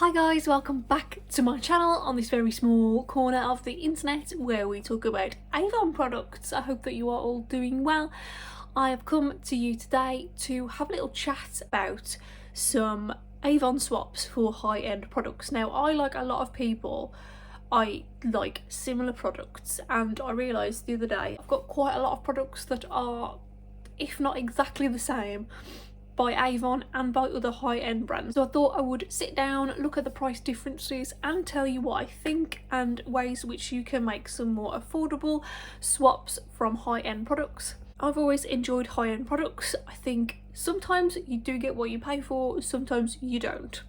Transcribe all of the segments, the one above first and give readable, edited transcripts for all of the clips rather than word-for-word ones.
Hi guys, welcome back to my channel on this very small corner of the internet where we talk about Avon products. I hope that you are all doing well. I have come to you today to have a little chat about some Avon swaps for high-end products. Now, I, like a lot of people, I like similar products, and I realised the other day I've got quite a lot of products that are, if not exactly the same, by Avon and by other high-end brands. So I thought I would sit down, look at the price differences and tell you what I think and ways which you can make some more affordable swaps from high-end products. I've always enjoyed high-end products. I think sometimes you do get what you pay for, sometimes you don't.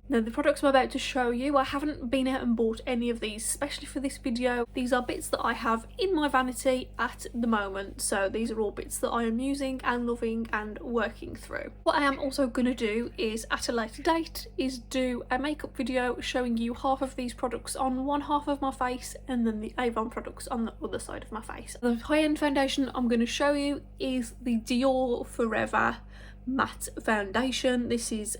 Now, the products I'm about to show you, I haven't been out and bought any of these, especially for this video. These are bits that I have in my vanity at the moment, so these are all bits that I am using and loving and working through. What I am also going to do is, at a later date, is do a makeup video showing you half of these products on one half of my face and then the Avon products on the other side of my face. The high-end foundation I'm going to show you is the Dior Forever Matte Foundation. This is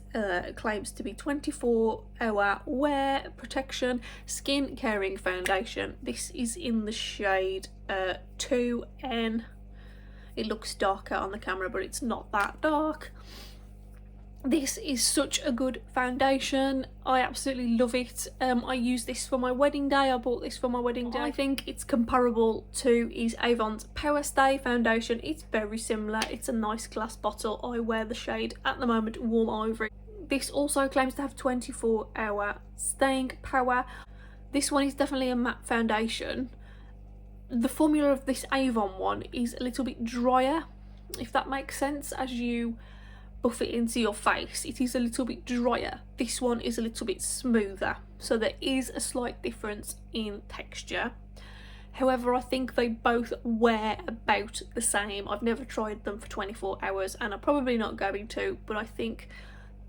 claims to be 24-hour wear protection skin caring foundation. This is in the shade 2N. It looks darker on the camera, but it's not that dark. This is such a good foundation. I absolutely love it. I used this for my wedding day. I bought this for my wedding day. I think it's comparable to Avon's Powerstay foundation. It's very similar. It's a nice glass bottle. I wear the shade at the moment Warm Ivory. This also claims to have 24-hour staying power. This one is definitely a matte foundation. The formula of this Avon one is a little bit drier, if that makes sense. As you buff it into your face, it is a little bit drier. This one is a little bit smoother, so there is a slight difference in texture. However, I think they both wear about the same. I've never tried them for 24 hours and I'm probably not going to, but I think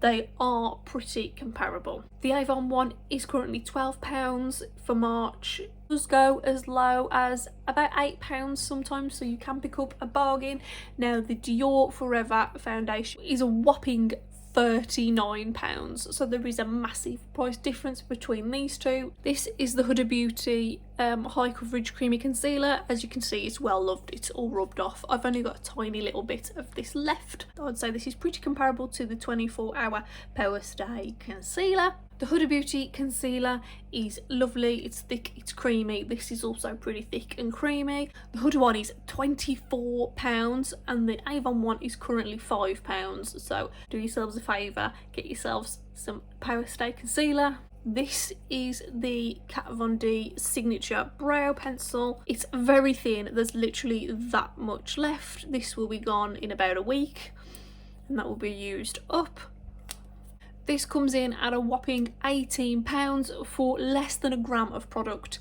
they are pretty comparable. The Avon one is currently £12 for March. It does go as low as about £8 sometimes, so you can pick up a bargain. Now, the Dior Forever foundation is a whopping £39, so there is a massive price difference between these two. This is the Huda Beauty high coverage creamy concealer. As you can see, it's well loved, it's all rubbed off. I've only got a tiny little bit of this left. I'd say this is pretty comparable to the 24-hour Powerstay concealer. The Huda Beauty concealer is lovely, it's thick, it's creamy. This is also pretty thick and creamy. The Huda one is £24 and the Avon one is currently £5, so do yourselves a favour, get yourselves some Powerstay concealer. This is the Kat Von D signature brow pencil. It's very thin, there's literally that much left. This will be gone in about a week and that will be used up. This comes in at a whopping £18 for less than a gram of product,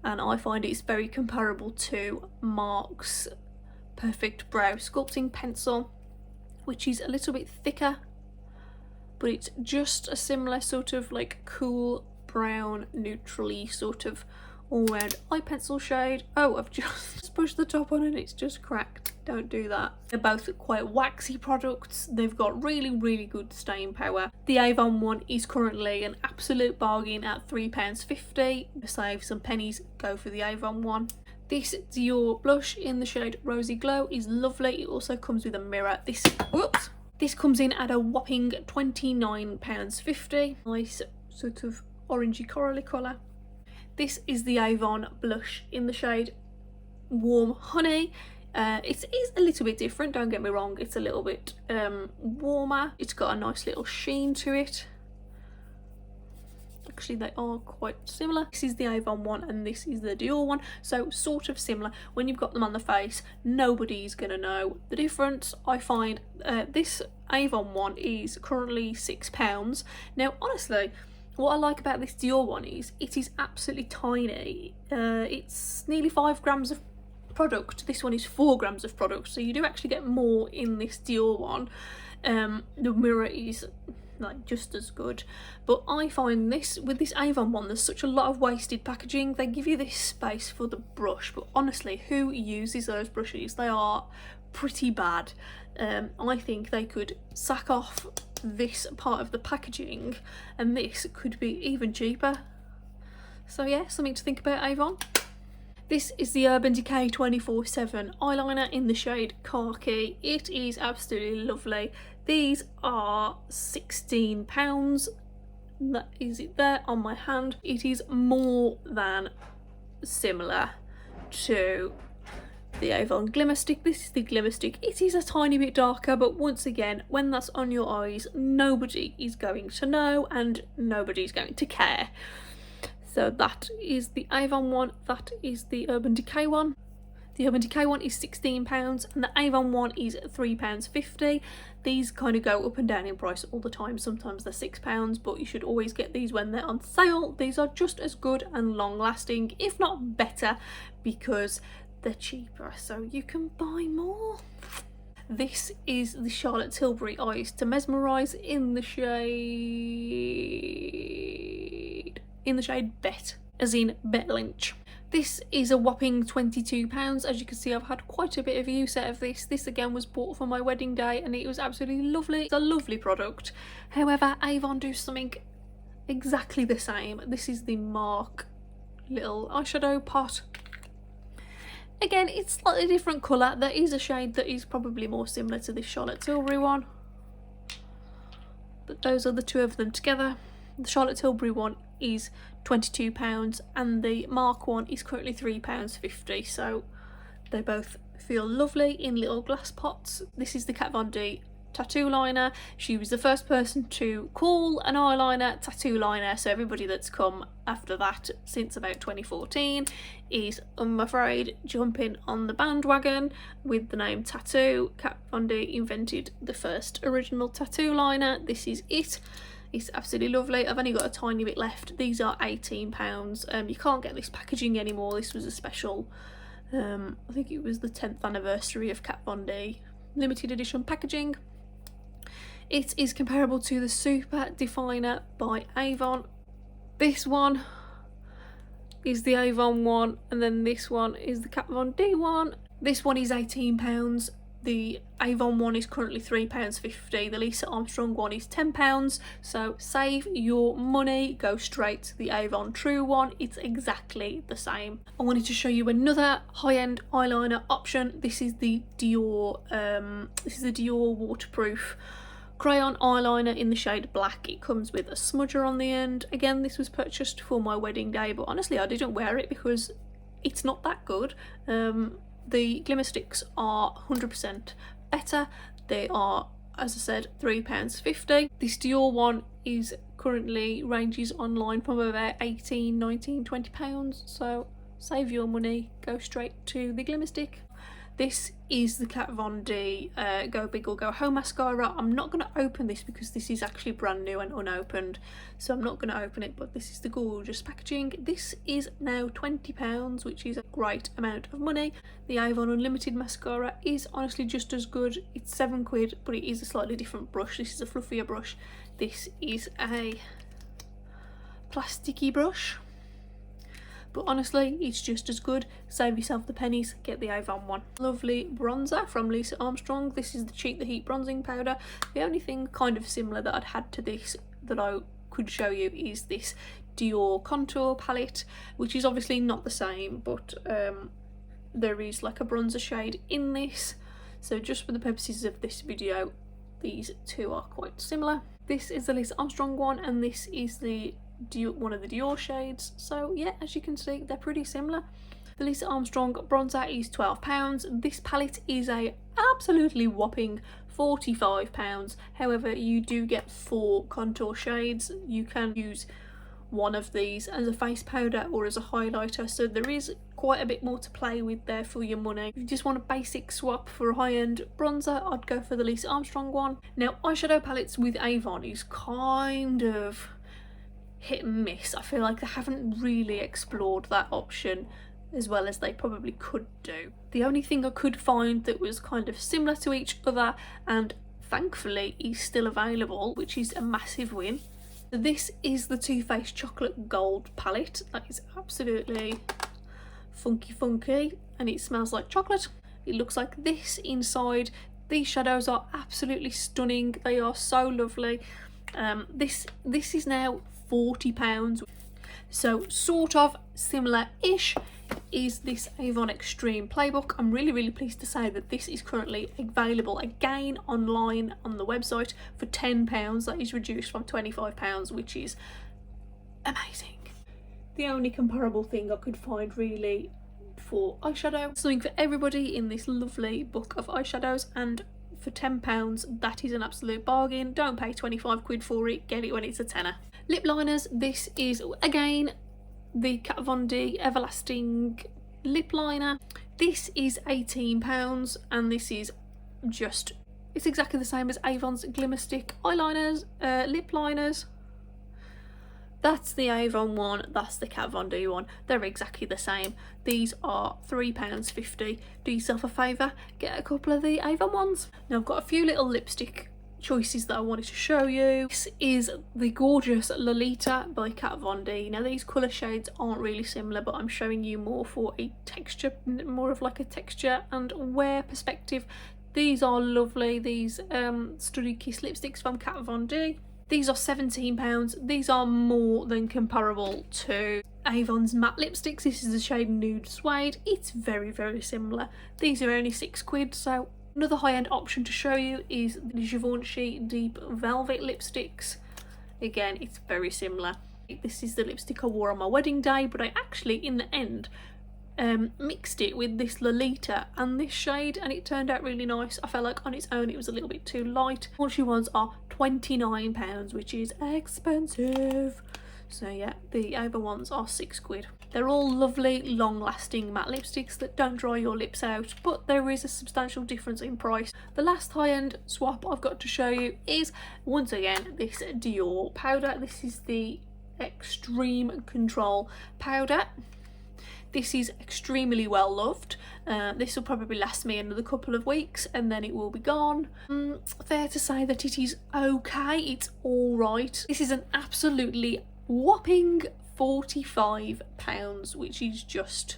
and I find it's very comparable to Marc's Perfect Brow Sculpting Pencil, which is a little bit thicker, but it's just a similar sort of like cool brown neutrally sort of all-round eye pencil shade. Oh, I've just pushed the top on and it's just cracked. Don't do that. They're both quite waxy products. They've got really good staying power. The Avon one is currently an absolute bargain at £3.50. To save some pennies, go for the Avon one. This Dior blush in the shade Rosy Glow is lovely. It also comes with a mirror. This comes in at a whopping £29.50. Nice sort of orangey corally colour. This is the Avon blush in the shade Warm Honey. It is a little bit different, don't get me wrong, it's a little bit warmer. It's got a nice little sheen to it. Actually, they are quite similar. This is the Avon one and this is the Dior one, so sort of similar. When you've got them on the face, nobody's gonna know the difference. I find this Avon one is currently £6. Now, honestly, what I like about this Dior one is it is absolutely tiny. It's nearly 5 grams of product. This one is 4 grams of product, so you do actually get more in this Dior one. The mirror is like just as good, but I find this with this Avon one, there's such a lot of wasted packaging. They give you this space for the brush, but honestly, who uses those brushes? They are pretty bad. I think they could sack off this part of the packaging, and this could be even cheaper. So yeah, something to think about, Avon. This is the Urban Decay 24/7 eyeliner in the shade Khaki. It is absolutely lovely. These are £16. That is it there on my hand. It is more than similar to the Avon Glimmer Stick. This is the Glimmer Stick. It is a tiny bit darker, but once again, when that's on your eyes, nobody is going to know and nobody's going to care. So that is the Avon one, that is the Urban Decay one. The Urban Decay one is £16 and the Avon one is £3.50. These kind of go up and down in price all the time. Sometimes they're £6, but you should always get these when they're on sale. These are just as good and long lasting, if not better, because they're cheaper, so you can buy more. This is the Charlotte Tilbury Eyes to Mesmerise in the shade Bet, as in Bet Lynch. This is a whopping £22. As you can see, I've had quite a bit of use out of this. This again was bought for my wedding day and it was absolutely lovely. It's a lovely product. However, Avon do something exactly the same. This is the Mark little eyeshadow pot. Again, it's slightly different colour. There is a shade that is probably more similar to this Charlotte Tilbury one, but those are the two of them together. The Charlotte Tilbury one is £22 and the Mark one is currently £3.50, so they both feel lovely in little glass pots. This is the Kat Von D tattoo liner. She was the first person to call an eyeliner tattoo liner, so everybody that's come after that since about 2014 is, I'm afraid, jumping on the bandwagon with the name tattoo. Kat Von D invented the first original tattoo liner. This is it. It's absolutely lovely. I've only got a tiny bit left. These are £18. You can't get this packaging anymore. This was a special, I think it was the 10th anniversary of Kat Von D limited edition packaging. It is comparable to the Super Definer by Avon. This one is the Avon one, and then this one is the Kat Von D one. This one is £18. The Avon one is currently £3.50. The Lisa Armstrong one is £10. So save your money, go straight to the Avon True one. It's exactly the same. I wanted to show you another high-end eyeliner option. This is the Dior waterproof Crayon eyeliner in the shade Black. It comes with a smudger on the end. Again, this was purchased for my wedding day, but honestly I didn't wear it because it's not that good. The glimmer sticks are 100% better. They are, as I said, £3.50. This Dior one is currently ranges online from about £18, £19, £20, so save your money, go straight to the glimmer stick. This is the Kat Von D Go Big or Go Home mascara. I'm not going to open this because this is actually brand new and unopened, so I'm not going to open it, but this is the gorgeous packaging. This is now £20, which is a great amount of money. The Avon Unlimited mascara is honestly just as good. It's £7, but it is a slightly different brush. This is a fluffier brush. This is a plasticky brush, but honestly it's just as good. Save yourself the pennies, get the Avon one. Lovely bronzer from Lisa Armstrong. This is the Cheat the Heat bronzing powder. The only thing kind of similar that I'd had to this that I could show you is this Dior contour palette, which is obviously not the same, but there is like a bronzer shade in this, so just for the purposes of this video these two are quite similar. This is the Lisa Armstrong one and this is the one of the Dior shades, so yeah, as you can see they're pretty similar. The Lisa Armstrong bronzer is £12. This palette is a absolutely whopping £45. However, you do get 4 contour shades. You can use one of these as a face powder or as a highlighter, so there is quite a bit more to play with there for your money. If you just want a basic swap for a high-end bronzer, I'd go for the Lisa Armstrong one. Now, eyeshadow palettes with Avon is kind of hit and miss. I feel like they haven't really explored that option as well as they probably could do. The only thing I could find that was kind of similar to each other, and thankfully is still available, which is a massive win. This is the Too Faced Chocolate Gold palette. That is absolutely funky and it smells like chocolate. It looks like this inside. These shadows are absolutely stunning. They are so lovely. This is now £40. So sort of similar-ish is this Avon Extreme Playbook. I'm really pleased to say that this is currently available again online on the website for £10. That is reduced from £25, which is amazing. The only comparable thing I could find really for eyeshadow, something for everybody in this lovely book of eyeshadows, and for £10 that is an absolute bargain. Don't pay 25 quid for it, get it when it's a tenner. Lip liners, this is again the Kat Von D Everlasting lip liner. This is £18 and this is just, it's exactly the same as Avon's Glimmer Stick eyeliners, lip liners. That's the Avon one, that's the Kat Von D one. They're exactly the same. These are £3.50. Do yourself a favour, get a couple of the Avon ones. Now I've got a few little lipstick choices that I wanted to show you. This is the gorgeous Lolita by Kat Von D. Now these colour shades aren't really similar, but I'm showing you more for a texture, more of like a texture and wear perspective. These are lovely, these Study Kiss lipsticks from Kat Von D. These are £17. These are more than comparable to Avon's matte lipsticks. This is the shade Nude Suede. It's very similar. These are only 6 quid, so another high-end option to show you is the Givenchy Deep Velvet lipsticks. Again, it's very similar. This is the lipstick I wore on my wedding day, but I actually, in the end, mixed it with this Lolita and this shade, and it turned out really nice. I felt like on its own it was a little bit too light. Givenchy ones are £29, which is expensive. So yeah, the Avon ones are 6 quid. They're all lovely, long-lasting matte lipsticks that don't dry your lips out, but there is a substantial difference in price. The last high-end swap I've got to show you is, once again, this Dior powder. This is the Extreme Control powder. This is extremely well loved. This will probably last me another couple of weeks and then it will be gone. Fair to say that it is okay, it's alright. This is an absolutely whopping £45, which is just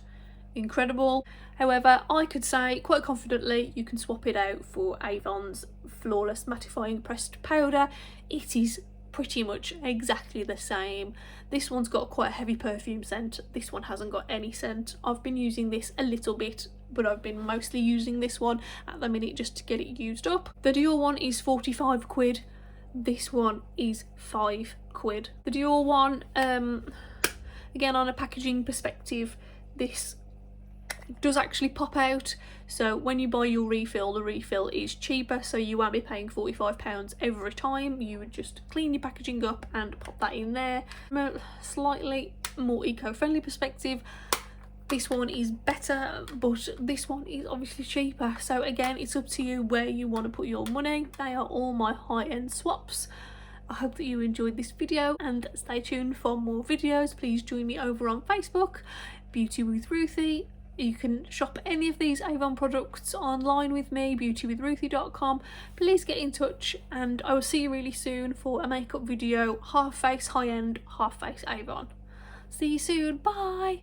incredible. However, I could say quite confidently you can swap it out for Avon's Flawless Mattifying Pressed Powder. It is pretty much exactly the same. This one's got quite a heavy perfume scent. This one hasn't got any scent. I've been using this a little bit, but I've been mostly using this one at the minute just to get it used up. The Dior one is 45 quid. This one is 5 quid. The Dior one, again, on a packaging perspective, this does actually pop out, so when you buy your refill, the refill is cheaper, so you won't be paying £45 every time. You would just clean your packaging up and pop that in there. From a slightly more eco-friendly perspective, this one is better, but this one is obviously cheaper, so again, it's up to you where you want to put your money. They are all my high-end swaps. I hope that you enjoyed this video, and stay tuned for more videos. Please join me over on Facebook, Beauty with Ruthie. You can shop any of these Avon products online with me, beautywithruthie.com. Please get in touch, and I will see you really soon for a makeup video, half face high-end, half face Avon. See you soon, bye!